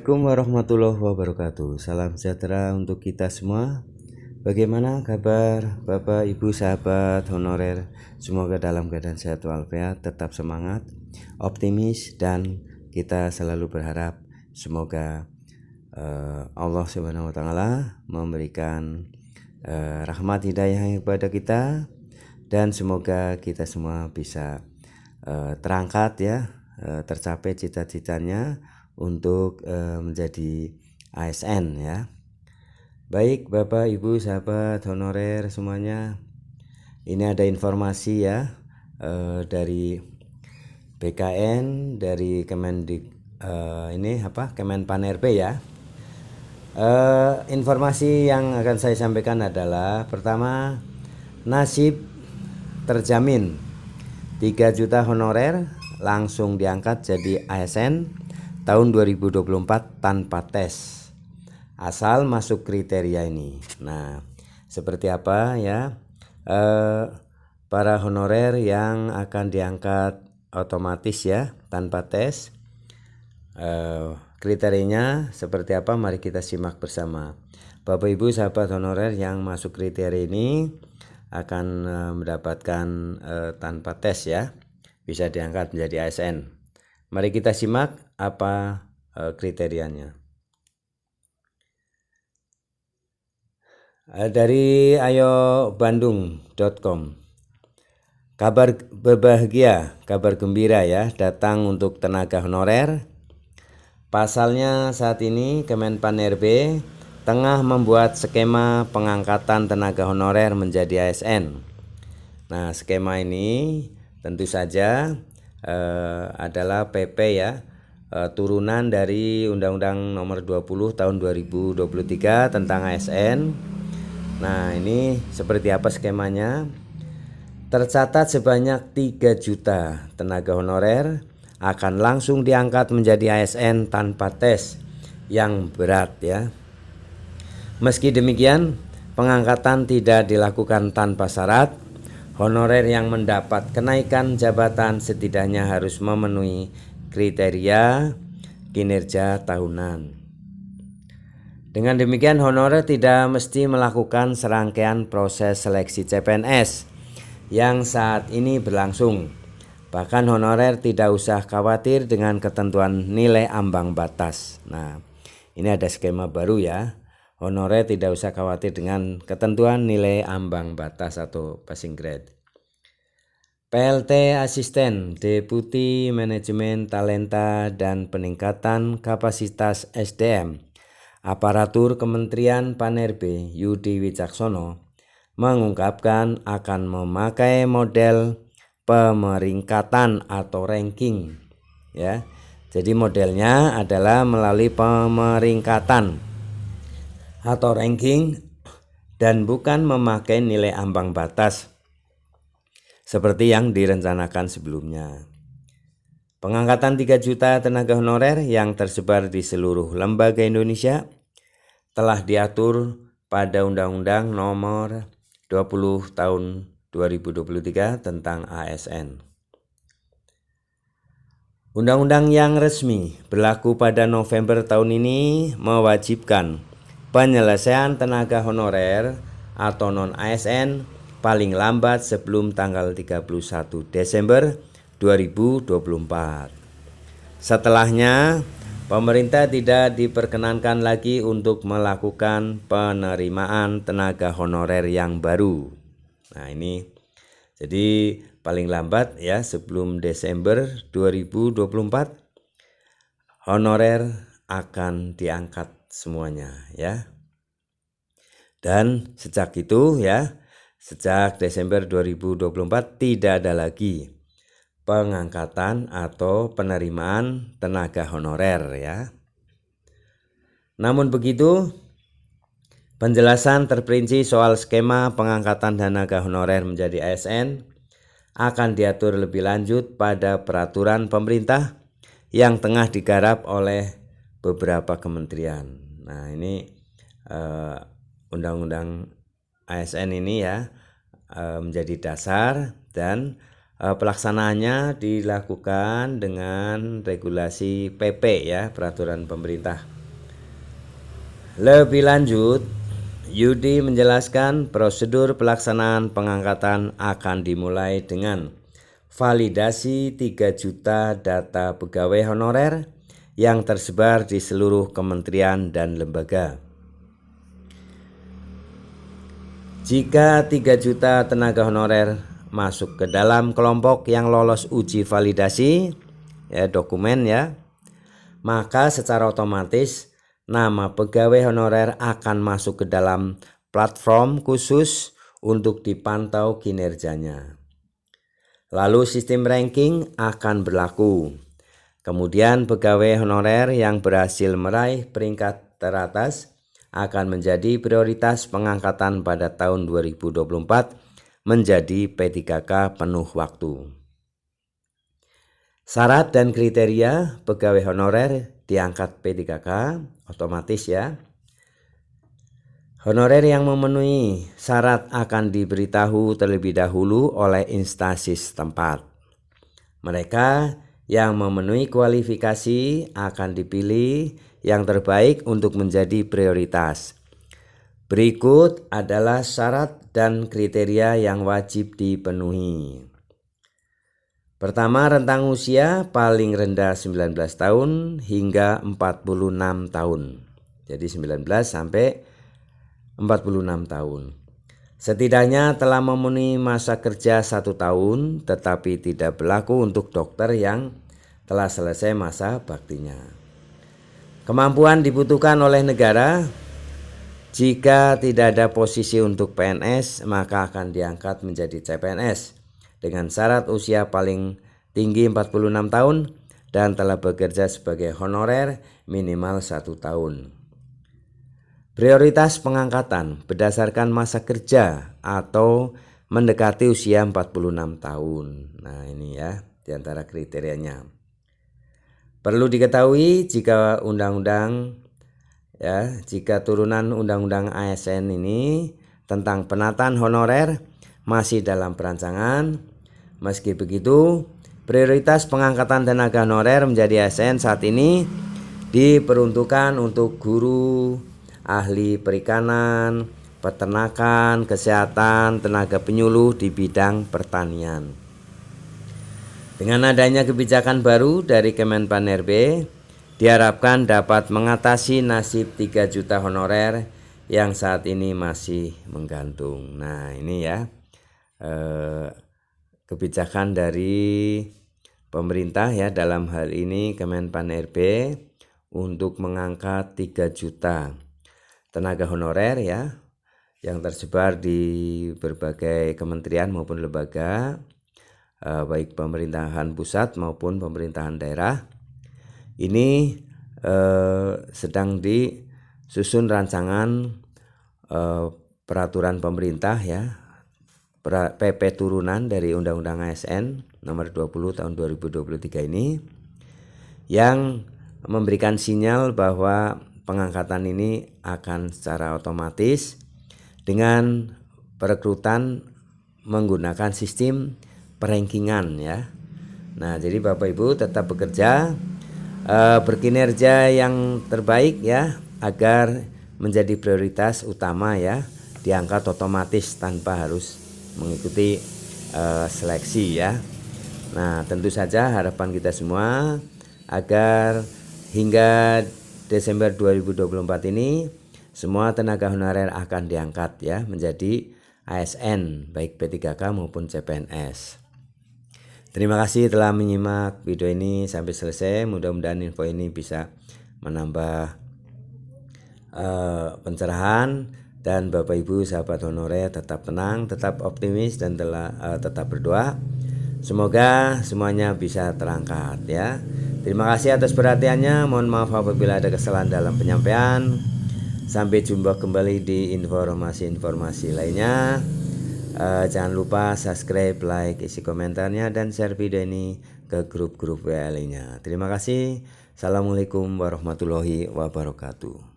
Assalamualaikum warahmatullahi wabarakatuh. Salam sejahtera untuk kita semua. Bagaimana kabar Bapak, Ibu, sahabat honorer? Semoga dalam keadaan sehat walafiat, tetap semangat, optimis, dan kita selalu berharap semoga Allah Subhanahu wa taala memberikan rahmat hidayah kepada kita, dan semoga kita semua bisa terangkat ya, tercapai cita-citanya untuk menjadi ASN ya. Baik Bapak, Ibu, sahabat honorer semuanya, ini ada informasi ya dari BKN, dari Kemenpan RB ya. Informasi yang akan saya sampaikan adalah pertama, nasib terjamin 3 juta honorer langsung diangkat jadi ASN tahun 2024 tanpa tes, asal masuk kriteria ini. Nah, seperti apa ya para honorer yang akan diangkat otomatis ya tanpa tes, kriterianya seperti apa? Mari kita simak bersama. Bapak Ibu sahabat honorer yang masuk kriteria ini akan mendapatkan tanpa tes ya, bisa diangkat menjadi ASN. Mari kita simak apa kriterianya. Dari ayobandung.com, kabar berbahagia, kabar gembira ya datang untuk tenaga honorer. Pasalnya saat ini Kemenpan RB tengah membuat skema pengangkatan tenaga honorer menjadi ASN. Nah, skema ini tentu saja adalah PP ya, turunan dari Undang-Undang Nomor 20 Tahun 2023 tentang ASN. Nah, ini seperti apa skemanya? Tercatat sebanyak 3 juta tenaga honorer akan langsung diangkat menjadi ASN tanpa tes yang berat ya. Meski demikian, pengangkatan tidak dilakukan tanpa syarat. Honorer yang mendapat kenaikan jabatan setidaknya harus memenuhi kriteria kinerja tahunan. Dengan demikian, honorer tidak mesti melakukan serangkaian proses seleksi CPNS yang saat ini berlangsung. Bahkan honorer tidak usah khawatir dengan ketentuan nilai ambang batas. Nah, ini ada skema baru ya. Honorer tidak usah khawatir dengan ketentuan nilai ambang batas atau passing grade. PLT Asisten, Deputi Manajemen Talenta dan Peningkatan Kapasitas SDM, Aparatur Kementerian Pan-RB Yudi Wicaksono mengungkapkan akan memakai model pemeringkatan atau ranking ya. Jadi modelnya adalah melalui pemeringkatan atau ranking dan bukan memakai nilai ambang batas seperti yang direncanakan sebelumnya. Pengangkatan 3 juta tenaga honorer yang tersebar di seluruh lembaga Indonesia telah diatur pada Undang-Undang Nomor 20 Tahun 2023 tentang ASN. Undang-undang yang resmi berlaku pada November tahun ini mewajibkan penyelesaian tenaga honorer atau non-ASN paling lambat sebelum tanggal 31 Desember 2024. Setelahnya, pemerintah tidak diperkenankan lagi untuk melakukan penerimaan tenaga honorer yang baru. Nah, ini jadi paling lambat ya sebelum Desember 2024 honorer akan diangkat semuanya ya. Dan sejak itu ya, sejak Desember 2024 tidak ada lagi pengangkatan atau penerimaan tenaga honorer ya. Namun begitu, penjelasan terperinci soal skema pengangkatan tenaga honorer menjadi ASN akan diatur lebih lanjut pada peraturan pemerintah yang tengah digarap oleh beberapa kementerian. Nah, ini undang-undang ASN ini ya menjadi dasar dan Pelaksanaannya dilakukan dengan regulasi PP ya, peraturan pemerintah. Lebih lanjut, Yudi menjelaskan prosedur pelaksanaan pengangkatan akan dimulai dengan validasi 3 juta data pegawai honorer yang tersebar di seluruh kementerian dan lembaga. Jika 3 juta tenaga honorer masuk ke dalam kelompok yang lolos uji validasi ya, dokumen ya, maka secara otomatis nama pegawai honorer akan masuk ke dalam platform khusus untuk dipantau kinerjanya. Lalu sistem ranking akan berlaku. Kemudian pegawai honorer yang berhasil meraih peringkat teratas akan menjadi prioritas pengangkatan pada tahun 2024 menjadi P3K penuh waktu. Syarat dan kriteria pegawai honorer diangkat P3K otomatis ya. Honorer yang memenuhi syarat akan diberitahu terlebih dahulu oleh instansi setempat. Mereka yang memenuhi kualifikasi akan dipilih yang terbaik untuk menjadi prioritas. Berikut adalah syarat dan kriteria yang wajib dipenuhi. Pertama, rentang usia paling rendah 19 tahun hingga 46 tahun. Jadi 19 sampai 46 tahun. Setidaknya telah memenuhi masa kerja 1 tahun, tetapi tidak berlaku untuk dokter yang telah selesai masa baktinya. Kemampuan dibutuhkan oleh negara. Jika tidak ada posisi untuk PNS, maka akan diangkat menjadi CPNS. Dengan syarat usia paling tinggi 46 tahun dan telah bekerja sebagai honorer minimal 1 tahun. Prioritas pengangkatan berdasarkan masa kerja atau mendekati usia 46 tahun. Nah ini ya diantara kriterianya. Perlu diketahui jika jika turunan Undang-Undang ASN ini tentang penataan honorer masih dalam perancangan. Meski begitu, prioritas pengangkatan tenaga honorer menjadi ASN saat ini diperuntukkan untuk guru, ahli perikanan, peternakan, kesehatan, tenaga penyuluh di bidang pertanian. Dengan adanya kebijakan baru dari Kemenpan-RB, diharapkan dapat mengatasi nasib 3 juta honorer yang saat ini masih menggantung. Nah ini ya kebijakan dari pemerintah ya, dalam hal ini Kemenpan-RB untuk mengangkat 3 juta tenaga honorer ya yang tersebar di berbagai kementerian maupun lembaga, baik pemerintahan pusat maupun pemerintahan daerah. Ini sedang disusun rancangan peraturan pemerintah ya, PP turunan dari Undang-Undang ASN nomor 20 tahun 2023 ini yang memberikan sinyal bahwa pengangkatan ini akan secara otomatis dengan perekrutan menggunakan sistem perankingan ya. Nah, jadi Bapak Ibu tetap bekerja, berkinerja yang terbaik ya, agar menjadi prioritas utama ya, diangkat otomatis tanpa harus mengikuti seleksi ya. Nah tentu saja harapan kita semua agar hingga Desember 2024 ini semua tenaga honorer akan diangkat ya menjadi ASN baik P3K maupun CPNS. Terima kasih telah menyimak video ini sampai selesai. Mudah-mudahan info ini bisa menambah pencerahan. Dan Bapak Ibu sahabat honorer tetap tenang, tetap optimis dan tetap berdoa. Semoga semuanya bisa terangkat ya. Terima kasih atas perhatiannya. Mohon maaf apabila ada kesalahan dalam penyampaian. Sampai jumpa kembali di informasi-informasi lainnya. Jangan lupa subscribe, like, isi komentarnya dan share video ini ke grup-grup WA lainnya. Terima kasih. Assalamualaikum warahmatullahi wabarakatuh.